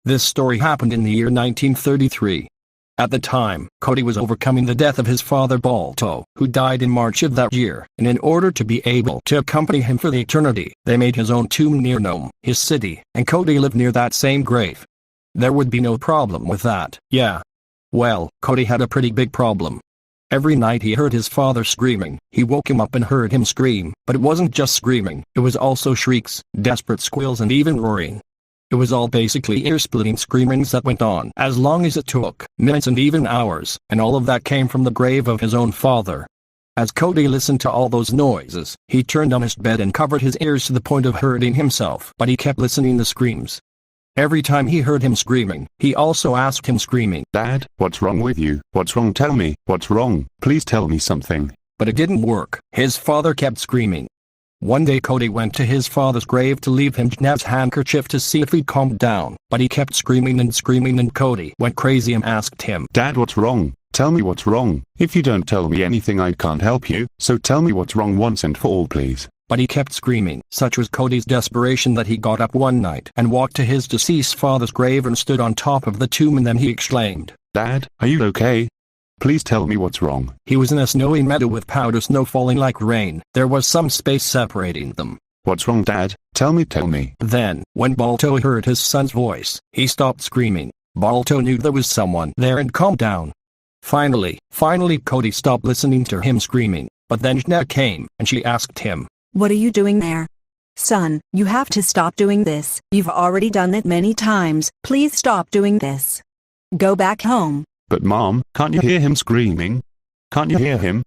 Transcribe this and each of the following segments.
This story happened in the year 1933. At the time, Cody was overcoming the death of his father Balto, who died in March of that year, and in order to be able to accompany him for the eternity, they made his own tomb near Nome, his city, and Cody lived near that same grave. There would be no problem with that, yeah. Well, Cody had a pretty big problem. Every night he heard his father screaming. He woke him up and heard him scream, but it wasn't just screaming, it was also shrieks, desperate squeals and even roaring. It was all basically ear-splitting screamings that went on as long as it took, minutes and even hours, and all of that came from the grave of his own father. As Cody listened to all those noises, he turned on his bed and covered his ears to the point of hurting himself, but he kept listening to screams. Every time he heard him screaming, he also asked him screaming, "Dad, what's wrong with you? What's wrong? Tell me, what's wrong? Please tell me something." But it didn't work. His father kept screaming. One day Cody went to his father's grave to leave him Jnav's handkerchief to see if he'd calmed down, but he kept screaming and Cody went crazy and asked him, "Dad, what's wrong? Tell me what's wrong. If you don't tell me anything I can't help you, so tell me what's wrong once and for all, please." But he kept screaming. Such was Cody's desperation that he got up one night and walked to his deceased father's grave and stood on top of the tomb, and then he exclaimed, "Dad, are you okay? Please tell me what's wrong." He was in a snowy meadow with powder snow falling like rain. There was some space separating them. "What's wrong, Dad? Tell me. Then, when Balto heard his son's voice, he stopped screaming. Balto knew there was someone there and calmed down. Finally, Cody stopped listening to him screaming, but then Jna came, and she asked him, "What are you doing there? Son, you have to stop doing this. You've already done it many times. Please stop doing this. Go back home." "But Mom, can't you hear him screaming? Can't you hear him?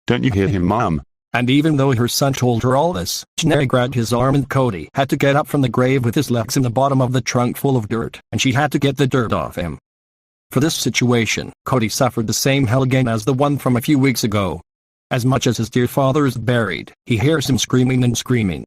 Don't you hear him, Mom?" And even though her son told her all this, Jna grabbed his arm and Cody had to get up from the grave with his legs in the bottom of the trunk full of dirt, and she had to get the dirt off him. For this situation, Cody suffered the same hell again as the one from a few weeks ago. As much as his dear father is buried, he hears him screaming,